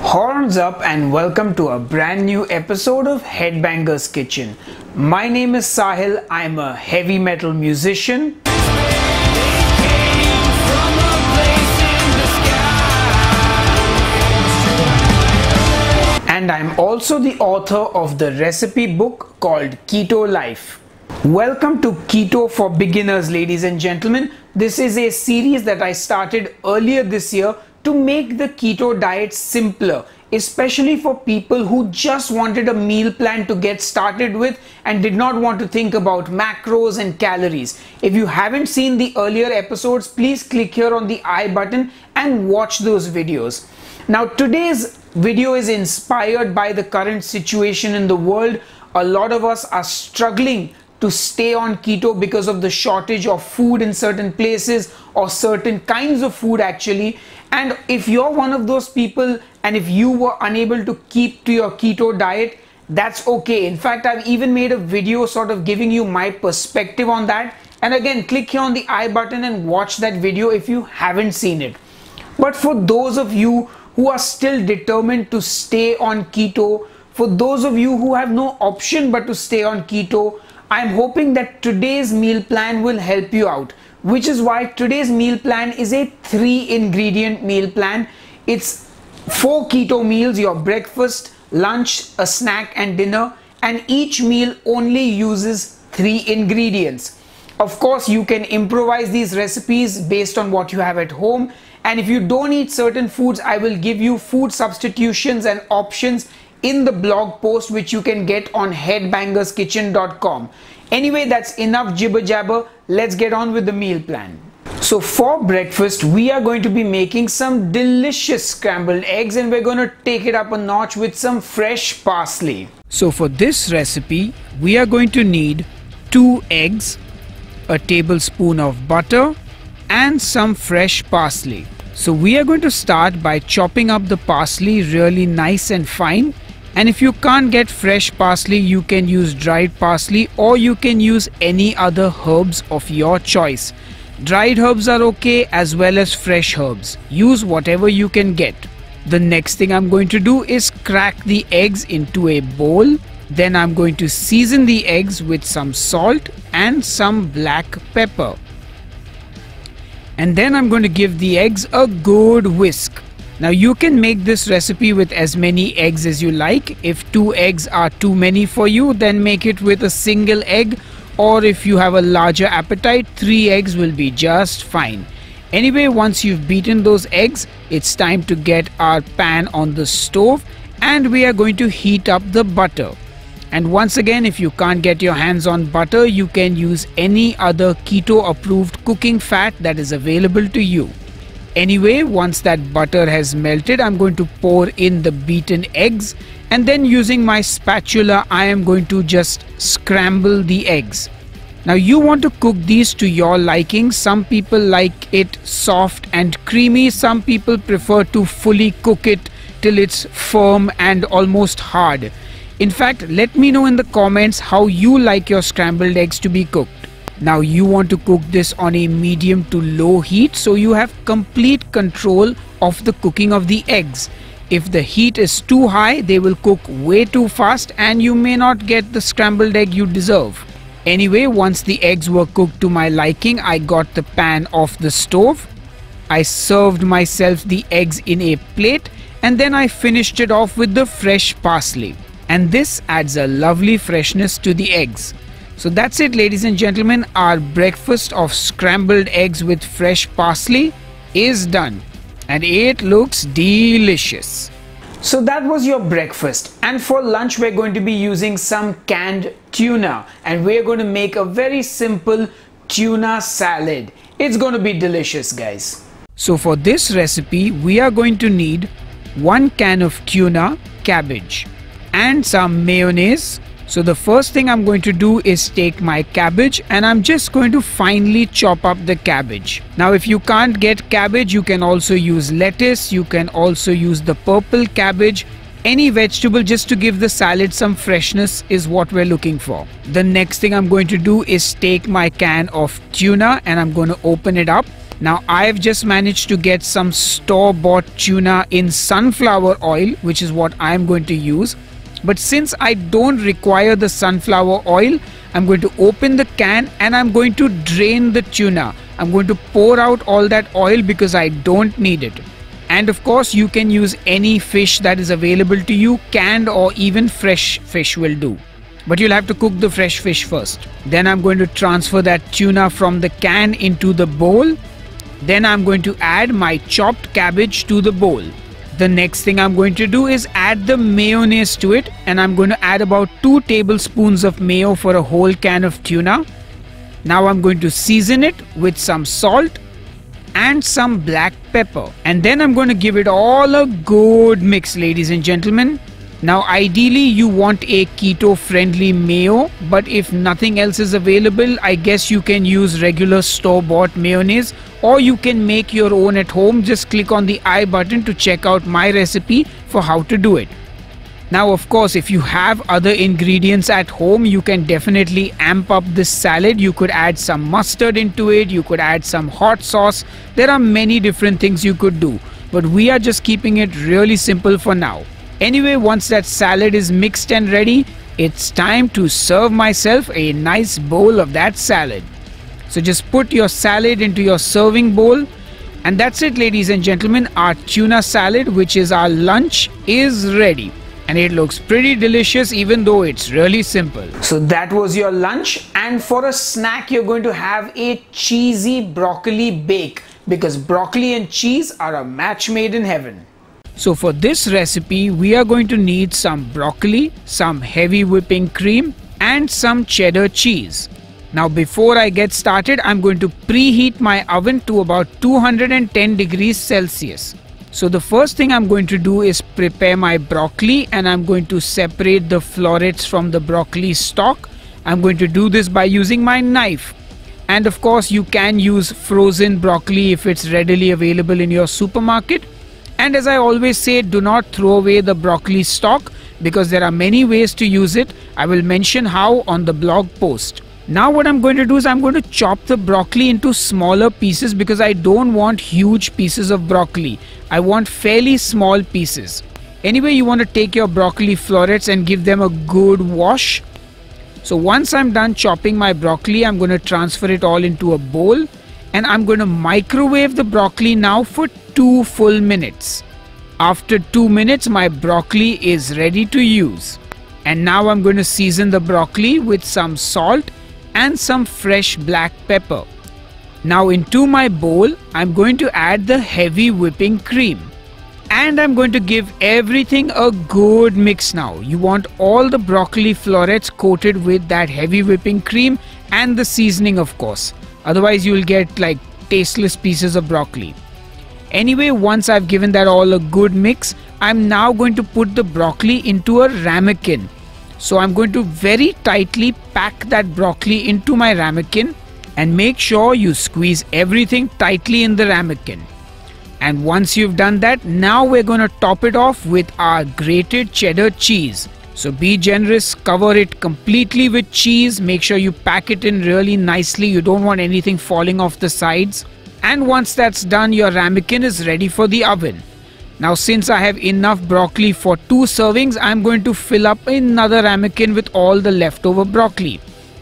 Horns up and welcome to a brand new episode of Headbanger's Kitchen. My name is Sahil. I'm a heavy metal musician. And I'm also the author of the recipe book called Keto Life. Welcome to Keto for Beginners, ladies and gentlemen. This is a series that I started earlier this year to make the keto diet simpler, especially for people who just wanted a meal plan to get started with and did not want to think about macros and calories. If you haven't seen the earlier episodes, please click here on the I button and watch those videos. Now, today's video is inspired by the current situation in the world. A lot of us are struggling to stay on keto because of the shortage of food in certain places or certain kinds of food actually. And if you're one of those people and if you were unable to keep to your keto diet, that's okay. In fact, I've even made a video sort of giving you my perspective on that. And again, click here on the I button and watch that video if you haven't seen it. But for those of you who are still determined to stay on keto, for those of you who have no option but to stay on keto, I'm hoping that today's meal plan will help you out, which is why today's meal plan is a 3-ingredient meal plan. It's 4 keto meals, your breakfast, lunch, a snack and dinner, and each meal only uses 3 ingredients. Of course, you can improvise these recipes based on what you have at home, and if you don't eat certain foods, I will give you food substitutions and options in the blog post which you can get on headbangerskitchen.com. Anyway, that's enough jibber jabber. Let's get on with the meal plan. So for breakfast, we are going to be making some delicious scrambled eggs, and we're going to take it up a notch with some fresh parsley. So for this recipe, we are going to need 2 eggs, a tablespoon of butter, and some fresh parsley. So we are going to start by chopping up the parsley really nice and fine. And if you can't get fresh parsley, you can use dried parsley or you can use any other herbs of your choice. Dried herbs are okay as well as fresh herbs. Use whatever you can get. The next thing I'm going to do is crack the eggs into a bowl. Then I'm going to season the eggs with some salt and some black pepper. And then I'm going to give the eggs a good whisk. Now you can make this recipe with as many eggs as you like. If 2 eggs are too many for you, then make it with a single egg, or if you have a larger appetite, 3 eggs will be just fine. Anyway, once you've beaten those eggs, it's time to get our pan on the stove and we are going to heat up the butter. And once again, if you can't get your hands on butter, you can use any other keto approved cooking fat that is available to you. Anyway, once that butter has melted, I'm going to pour in the beaten eggs, and then using my spatula, I am going to just scramble the eggs. Now you want to cook these to your liking. Some people like it soft and creamy. Some people prefer to fully cook it till it's firm and almost hard. In fact, let me know in the comments how you like your scrambled eggs to be cooked. Now you want to cook this on a medium to low heat, so you have complete control of the cooking of the eggs. If the heat is too high, they will cook way too fast and you may not get the scrambled egg you deserve. Anyway, once the eggs were cooked to my liking, I got the pan off the stove. I served myself the eggs in a plate and then I finished it off with the fresh parsley. And this adds a lovely freshness to the eggs. So that's it, ladies and gentlemen. Our breakfast of scrambled eggs with fresh parsley is done. And it looks delicious. So that was your breakfast. And for lunch, we're going to be using some canned tuna. And we're going to make a very simple tuna salad. It's going to be delicious, guys. So for this recipe, we are going to need 1 can of tuna, cabbage, and some mayonnaise. So the first thing I'm going to do is take my cabbage and I'm just going to finely chop up the cabbage. Now if you can't get cabbage, you can also use lettuce, you can also use the purple cabbage. Any vegetable just to give the salad some freshness is what we're looking for. The next thing I'm going to do is take my can of tuna and I'm going to open it up. Now I've just managed to get some store-bought tuna in sunflower oil, which is what I'm going to use. But since I don't require the sunflower oil, I'm going to open the can and I'm going to drain the tuna. I'm going to pour out all that oil because I don't need it. And of course you can use any fish that is available to you, canned or even fresh fish will do. But you'll have to cook the fresh fish first. Then I'm going to transfer that tuna from the can into the bowl. Then I'm going to add my chopped cabbage to the bowl. The next thing I'm going to do is add the mayonnaise to it, and I'm going to add about 2 tablespoons of mayo for a whole can of tuna. Now I'm going to season it with some salt and some black pepper, and then I'm going to give it all a good mix, ladies and gentlemen. Now ideally you want a keto friendly mayo, but if nothing else is available, I guess you can use regular store-bought mayonnaise, or you can make your own at home. Just click on the I button to check out my recipe for how to do it. Now of course, if you have other ingredients at home, you can definitely amp up this salad. You could add some mustard into it, you could add some hot sauce. There are many different things you could do, but we are just keeping it really simple for now. Anyway, once that salad is mixed and ready, it's time to serve myself a nice bowl of that salad. So just put your salad into your serving bowl, and that's it, ladies and gentlemen. Our tuna salad, which is our lunch, is ready. And it looks pretty delicious even though it's really simple. So that was your lunch, and for a snack you're going to have a cheesy broccoli bake, because broccoli and cheese are a match made in heaven. So for this recipe we are going to need some broccoli, some heavy whipping cream and some cheddar cheese. Now before I get started, I'm going to preheat my oven to about 210 degrees Celsius. So the first thing I'm going to do is prepare my broccoli, and I'm going to separate the florets from the broccoli stalk. I'm going to do this by using my knife. And of course you can use frozen broccoli if it's readily available in your supermarket. And as I always say, do not throw away the broccoli stalk, because there are many ways to use it. I will mention how on the blog post. Now what I'm going to do is I'm going to chop the broccoli into smaller pieces, because I don't want huge pieces of broccoli. I want fairly small pieces. Anyway, you want to take your broccoli florets and give them a good wash. So once I'm done chopping my broccoli, I'm going to transfer it all into a bowl, and I'm going to microwave the broccoli now for 2 full minutes. After 2 minutes, my broccoli is ready to use. And now I'm going to season the broccoli with some salt and some fresh black pepper. Now into my bowl, I'm going to add the heavy whipping cream. And I'm going to give everything a good mix now. You want all the broccoli florets coated with that heavy whipping cream and the seasoning, of course. Otherwise you'll get like tasteless pieces of broccoli. Anyway, once I've given that all a good mix, I'm now going to put the broccoli into a ramekin. So I'm going to very tightly pack that broccoli into my ramekin, and make sure you squeeze everything tightly in the ramekin. And once you've done that, now we're going to top it off with our grated cheddar cheese. So be generous, cover it completely with cheese. Make sure you pack it in really nicely. You don't want anything falling off the sides. And once that's done, your ramekin is ready for the oven. Now since I have enough broccoli for 2 servings, I'm going to fill up another ramekin with all the leftover broccoli.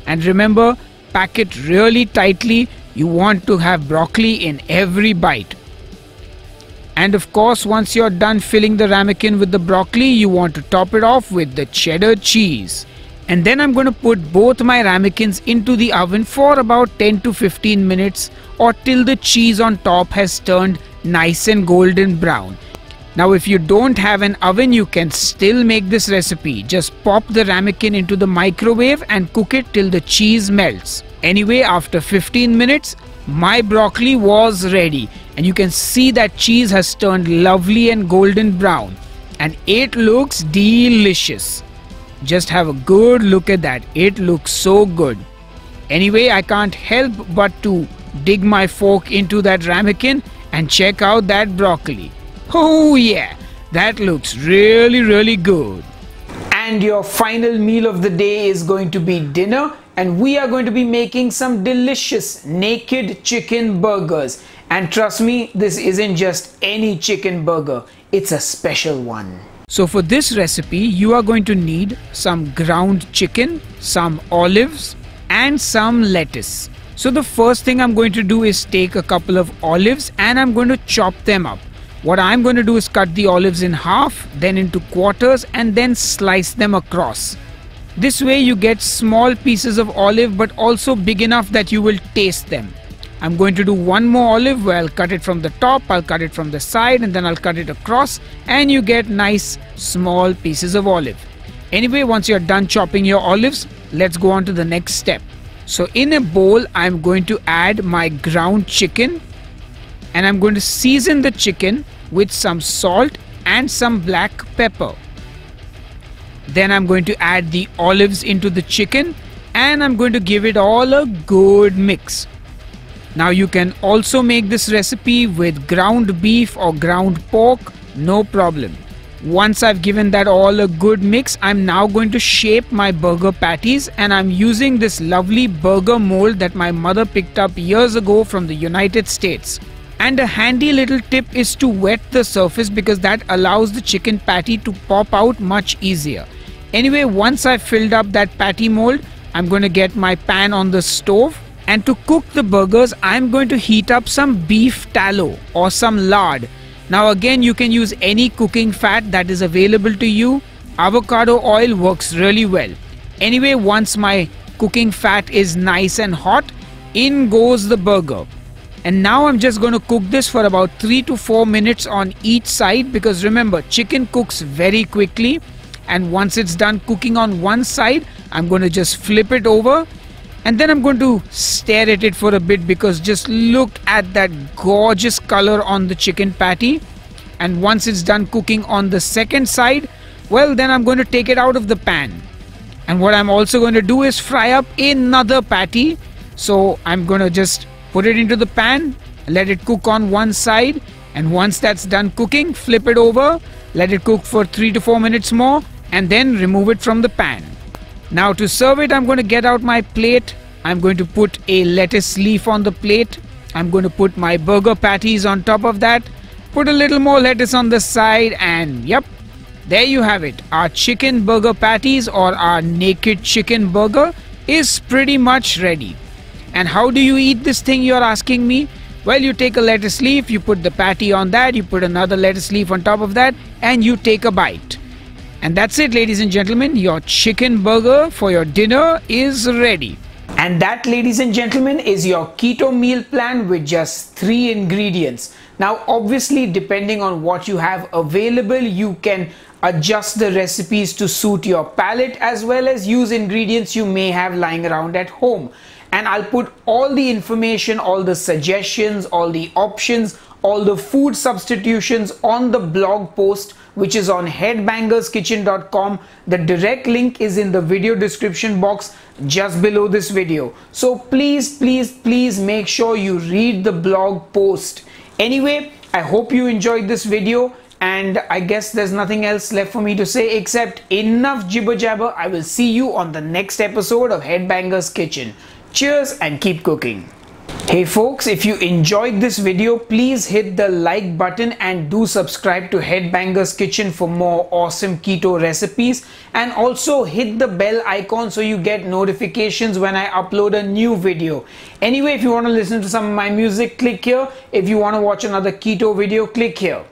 And remember, pack it really tightly. You want to have broccoli in every bite. And of course, once you're done filling the ramekin with the broccoli, you want to top it off with the cheddar cheese. And then I'm going to put both my ramekins into the oven for about 10 to 15 minutes, or till the cheese on top has turned nice and golden brown. Now if you don't have an oven, you can still make this recipe. Just pop the ramekin into the microwave and cook it till the cheese melts. Anyway, after 15 minutes, my broccoli was ready, and you can see that cheese has turned lovely and golden brown, and it looks delicious. Just have a good look at that. It looks so good. Anyway, I can't help but to dig my fork into that ramekin and check out that broccoli. Oh yeah, that looks really good. And your final meal of the day is going to be dinner, and we are going to be making some delicious naked chicken burgers. And trust me, this isn't just any chicken burger, it's a special one. So for this recipe, you are going to need some ground chicken, some olives, and some lettuce. So the first thing I'm going to do is take a couple of olives and I'm going to chop them up. What I'm going to do is cut the olives in half, then into quarters, and then slice them across. This way you get small pieces of olive but also big enough that you will taste them. I'm going to do one more olive where I'll cut it from the top, I'll cut it from the side, and then I'll cut it across, and you get nice small pieces of olive. Anyway, once you're done chopping your olives, let's go on to the next step. So in a bowl, I'm going to add my ground chicken, and I'm going to season the chicken with some salt and some black pepper. Then I'm going to add the olives into the chicken, and I'm going to give it all a good mix. Now you can also make this recipe with ground beef or ground pork, no problem. Once I've given that all a good mix, I'm now going to shape my burger patties, and I'm using this lovely burger mold that my mother picked up years ago from the United States. And a handy little tip is to wet the surface because that allows the chicken patty to pop out much easier. Anyway, once I've filled up that patty mold, I'm going to get my pan on the stove. And to cook the burgers, I'm going to heat up some beef tallow or some lard. Now again, you can use any cooking fat that is available to you. Avocado oil works really well. Anyway, once my cooking fat is nice and hot, in goes the burger. And now I'm just going to cook this for about 3 to 4 minutes on each side, because remember, chicken cooks very quickly. And once it's done cooking on one side, I'm going to just flip it over. And then I'm going to stare at it for a bit, because just look at that gorgeous color on the chicken patty. And once it's done cooking on the second side, well, then I'm going to take it out of the pan. And what I'm also going to do is fry up another patty. So I'm going to just put it into the pan, let it cook on one side. And once that's done cooking, flip it over, let it cook for 3 to 4 minutes more, and then remove it from the pan. Now to serve it, I'm going to get out my plate. I'm going to put a lettuce leaf on the plate. I'm going to put my burger patties on top of that. Put a little more lettuce on the side, and yep, there you have it. Our chicken burger patties, or our naked chicken burger, is pretty much ready. And how do you eat this thing, you're asking me? Well, you take a lettuce leaf, you put the patty on that, you put another lettuce leaf on top of that, and you take a bite. And that's it, ladies and gentlemen, your chicken burger for your dinner is ready. And that, ladies and gentlemen, is your keto meal plan with just 3 ingredients. Now, obviously, depending on what you have available, you can adjust the recipes to suit your palate, as well as use ingredients you may have lying around at home. And I'll put all the information, all the suggestions, all the options, all the food substitutions on the blog post, which is on headbangerskitchen.com. The direct link is in the video description box just below this video. So please, please, please make sure you read the blog post. Anyway, I hope you enjoyed this video, and I guess there's nothing else left for me to say except enough jibber jabber. I will see you on the next episode of Headbanger's Kitchen. Cheers and keep cooking. Hey folks, if you enjoyed this video, please hit the like button and do subscribe to Headbanger's Kitchen for more awesome keto recipes, and also hit the bell icon so you get notifications when I upload a new video. Anyway, if you want to listen to some of my music, click here. If you want to watch another keto video, click here.